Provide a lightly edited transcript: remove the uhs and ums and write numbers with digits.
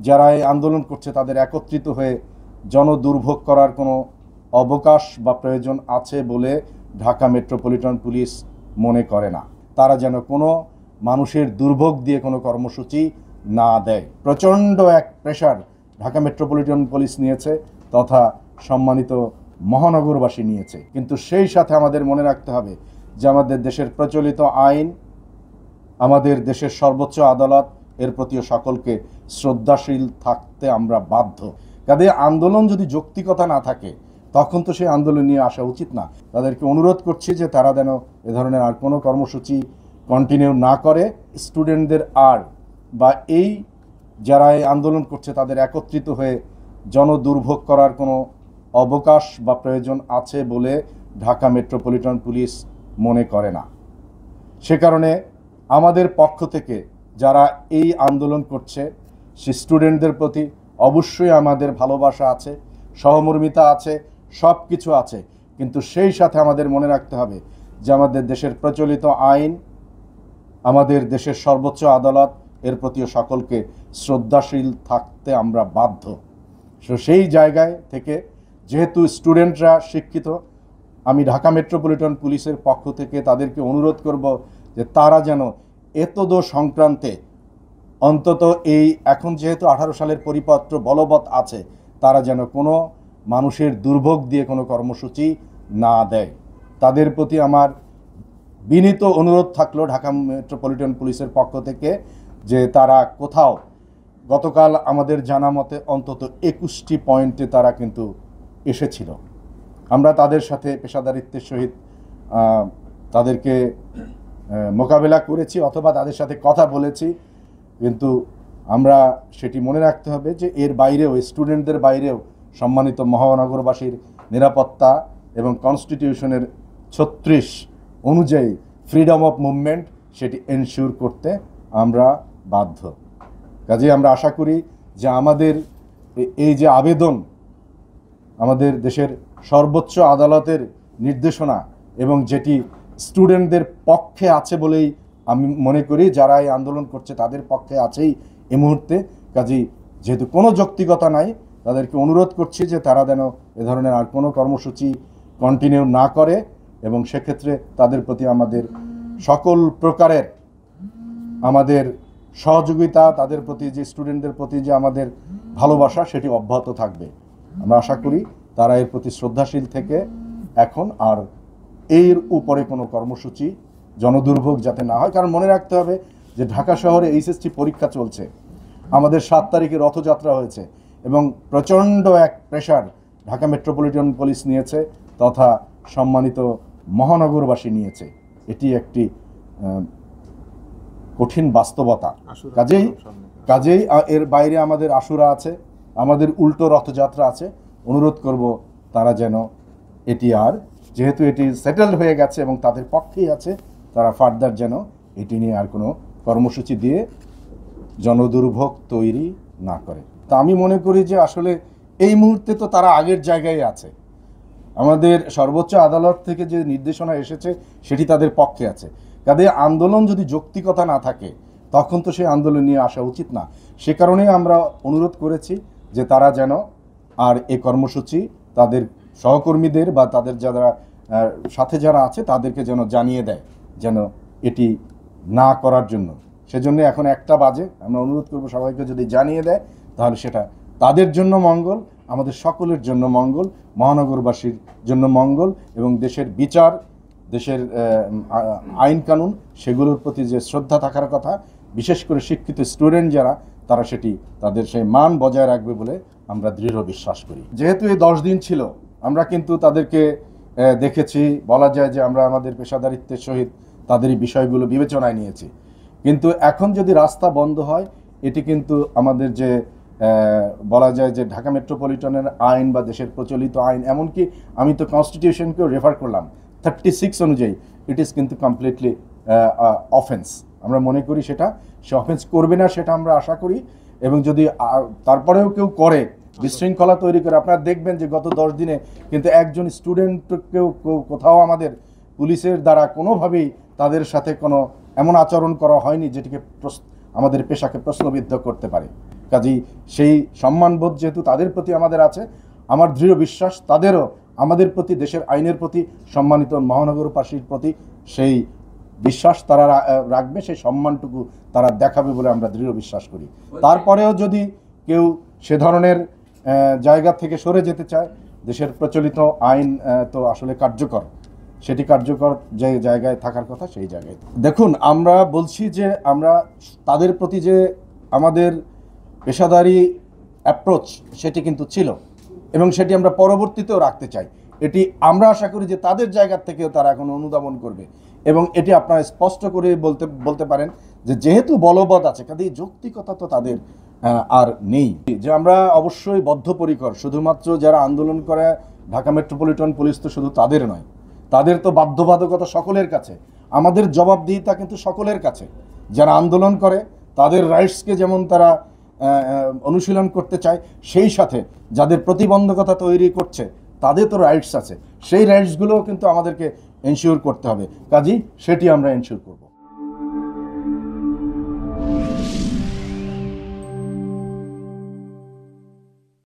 যারা এই আন্দোলন করছে তাদের একত্রিত হয়ে জনদুর্ভোগ করার কোনো অবকাশ বা প্রয়োজন আছে বলে ঢাকা মেট্রোপলিটন পুলিশ মনে করে না। তারা যেন কোনো মানুষের দুর্ভোগ দিয়ে কোনো কর্মসূচি না দেয়। প্রচণ্ড এক প্রেশার ঢাকা মেট্রোপলিটন পুলিশ নিয়েছে তথা সম্মানিত মহানগরবাসী নিয়েছে। কিন্তু সেই সাথে আমাদের মনে রাখতে হবে যে আমাদের দেশের প্রচলিত আইন, আমাদের দেশের সর্বোচ্চ আদালত, এর প্রতিও সকলকে শ্রদ্ধাশীল থাকতে আমরা বাধ্য। কাজে আন্দোলন যদি যৌক্তিকতা না থাকে তখন তো সেই আন্দোলন নিয়ে আসা উচিত না। তাদেরকে অনুরোধ করছি যে তারা যেন এ ধরনের আর কোনো কর্মসূচি কন্টিনিউ না করে। স্টুডেন্টদের বা এই যারা এই আন্দোলন করছে তাদের একত্রিত হয়ে জনদুর্ভোগ করার কোনো অবকাশ বা প্রয়োজন আছে বলে ঢাকা মেট্রোপলিটন পুলিশ মনে করে না। সে কারণে আমাদের পক্ষ থেকে যারা এই আন্দোলন করছে সে স্টুডেন্টদের প্রতি অবশ্যই আমাদের ভালোবাসা আছে, সহমর্মিতা আছে, সব কিছু আছে। কিন্তু সেই সাথে আমাদের মনে রাখতে হবে যে আমাদের দেশের প্রচলিত আইন, আমাদের দেশের সর্বোচ্চ আদালত, এর প্রতিও সকলকে শ্রদ্ধাশীল থাকতে আমরা বাধ্য। সেই জায়গায় থেকে যেহেতু স্টুডেন্টরা শিক্ষিত, আমি ঢাকা মেট্রোপলিটন পুলিশের পক্ষ থেকে তাদেরকে অনুরোধ করব যে তারা যেন এতদ সংক্রান্তে অন্তত এই এখন যেহেতু 18 সালের পরিপত্র বলবৎ আছে, তারা যেন কোনো মানুষের দুর্ভোগ দিয়ে কোনো কর্মসূচি না দেয়। তাদের প্রতি আমার বিনীত অনুরোধ থাকলো ঢাকা মেট্রোপলিটন পুলিশের পক্ষ থেকে যে তারা কোথাও গতকাল আমাদের জানা মতে অন্তত 21টি পয়েন্টে তারা কিন্তু এসেছিল। আমরা তাদের সাথে পেশাদারিত্বের সহিত তাদেরকে মোকাবেলা করেছি অথবা তাদের সাথে কথা বলেছি। কিন্তু আমরা সেটি মনে রাখতে হবে যে এর বাইরেও, স্টুডেন্টদের বাইরেও সম্মানিত মহানগরবাসীর নিরাপত্তা এবং কনস্টিটিউশনের 36 অনুযায়ী ফ্রিডম অফ মুভমেন্ট সেটি এনশিওর করতে আমরা বাধ্য। কাজেই আমরা আশা করি যে আমাদের এই যে আবেদন, আমাদের দেশের সর্বোচ্চ আদালতের নির্দেশনা এবং যেটি স্টুডেন্টদের পক্ষে আছে বলেই আমি মনে করি, যারা এই আন্দোলন করছে তাদের পক্ষে আছেই এই মুহূর্তে। কাজেই যেহেতু কোনো যৌক্তিকতা নাই, তাদেরকে অনুরোধ করছি যে তারা যেন এ ধরনের আর কোনো কর্মসূচি কন্টিনিউ না করে এবং সেক্ষেত্রে তাদের প্রতি আমাদের সকল প্রকারের আমাদের সহযোগিতা, তাদের প্রতি যে স্টুডেন্টদের প্রতি যে আমাদের ভালোবাসা সেটি অব্যাহত থাকবে। আমরা আশা করি তারা এর প্রতি শ্রদ্ধাশীল থেকে এখন আর এর উপরে কোনো কর্মসূচি জনদুর্ভোগ যাতে না হয়। কারণ মনে রাখতে হবে যে ঢাকা শহরে এইচএসসি পরীক্ষা চলছে, আমাদের 7 তারিখে রথযাত্রা হয়েছে এবং প্রচণ্ড এক প্রেশার ঢাকা মেট্রোপলিটন পুলিশ নিয়েছে তথা সম্মানিত মহানগরবাসী নিয়েছে। এটি একটি কঠিন বাস্তবতা। কাজেই এর বাইরে আমাদের আশুরা আছে, আমাদের উল্টো রথযাত্রা আছে। অনুরোধ করব তারা যেন এটি আর, যেহেতু এটি সেটেলড হয়ে গেছে এবং তাদের পক্ষেই আছে, তারা ফার্দার যেন এটি নিয়ে আর কোনো কর্মসূচি দিয়ে জনদুর্ভোগ তৈরি না করে। তা আমি মনে করি যে আসলে এই মুহূর্তে তো তারা আগের জায়গায় আছে। আমাদের সর্বোচ্চ আদালত থেকে যে নির্দেশনা এসেছে সেটি তাদের পক্ষে আছে। কাজে আন্দোলন যদি যৌক্তিকতা না থাকে তখন তো সেই আন্দোলন নিয়ে আসা উচিত না। সে কারণেই আমরা অনুরোধ করেছি যে তারা যেন আর এই কর্মসূচি তাদের সহকর্মীদের বা তাদের যারা সাথে যারা আছে তাদেরকে যেন জানিয়ে দেয় যেন এটি না করার জন্য। সেজন্য এখন 1টা বাজে, আমরা অনুরোধ করব সবাইকে যদি জানিয়ে দেয় তাহলে সেটা তাদের জন্য মঙ্গল, আমাদের সকলের জন্য মঙ্গল, মহানগরবাসীর জন্য মঙ্গল এবং দেশের বিচার, দেশের আইন কানুন সেগুলোর প্রতি যে শ্রদ্ধা থাকার কথা, বিশেষ করে শিক্ষিত স্টুডেন্ট যারা, তারা সেটি তাদের সেই মান বজায় রাখবে বলে আমরা দৃঢ় বিশ্বাস করি। যেহেতু এই 10 দিন ছিল, আমরা কিন্তু তাদেরকে দেখেছি, বলা যায় যে আমরা আমাদের পেশাদারিত্বের সহিত তাদের এই বিষয়গুলো বিবেচনায় নিয়েছি। কিন্তু এখন যদি রাস্তা বন্ধ হয়, এটি কিন্তু আমাদের যে বলা যায় যে ঢাকা মেট্রোপলিটনের আইন বা দেশের প্রচলিত আইন, এমনকি আমি তো কনস্টিটিউশনকেও রেফার করলাম 36 অনুযায়ী, ইট ইজ কিন্তু কমপ্লিটলি অফেন্স। আমরা মনে করি সে অফেন্স করবে না, সেটা আমরা আশা করি। এবং যদি তারপরেও কেউ করে, বিশৃঙ্খলা তৈরি করে, আপনারা দেখবেন যে গত 10 দিনে কিন্তু একজন স্টুডেন্টকেও কোথাও আমাদের পুলিশের দ্বারা কোনোভাবেই তাদের সাথে কোনো এমন আচরণ করা হয়নি যেটিকে আমাদের পেশাকে প্রশ্নবিদ্ধ করতে পারে। কাজেই সেই সম্মানবোধ যেহেতু তাদের প্রতি আমাদের আছে, আমার দৃঢ় বিশ্বাস তাদেরও আমাদের প্রতি, দেশের আইনের প্রতি, সম্মানিত মহানগরবাসীর প্রতি সেই বিশ্বাস তারা রাখবে, সেই সম্মানটুকু তারা দেখাবে বলে আমরা দৃঢ় বিশ্বাস করি। তারপরেও যদি কেউ সে ধরনের জায়গা থেকে সরে যেতে চায়, দেশের প্রচলিত আইন তো আসলে কার্যকর, সেটি কার্যকর যে জায়গায় থাকার কথা সেই জায়গায়। দেখুন, আমরা বলছি যে আমরা তাদের প্রতি যে আমাদের পেশাদারি অ্যাপ্রোচ সেটি কিন্তু ছিল এবং সেটি আমরা পরবর্তীতেও রাখতে চাই। এটি আমরা আশা করি যে তাদের জায়গা থেকেও তারা এখন অনুধাবন করবে এবং এটি আপনারা স্পষ্ট করে বলতে পারেন যে যেহেতু বলবৎ আছে, কাজেই যৌক্তিকতা তো তাদের আর নেই। যে আমরা অবশ্যই বদ্ধপরিকর, শুধুমাত্র যারা আন্দোলন করে ঢাকা মেট্রোপলিটন পুলিশ তো শুধু তাদের নয়, তাদের তো বাধ্যবাধকতা সকলের কাছে, আমাদের জবাবদিহিতা কিন্তু সকলের কাছে। যারা আন্দোলন করে তাদের রাইটসকে যেমন তারা অনুশীলন করতে চায়, সেই সাথে যাদের প্রতিবন্ধকতা তৈরি করছে তাদের তো রাইটস আছে, সেই রাইটসগুলোও কিন্তু আমাদেরকে এনশিওর করতে হবে। কাজেই সেটি আমরা এনশিওর করব।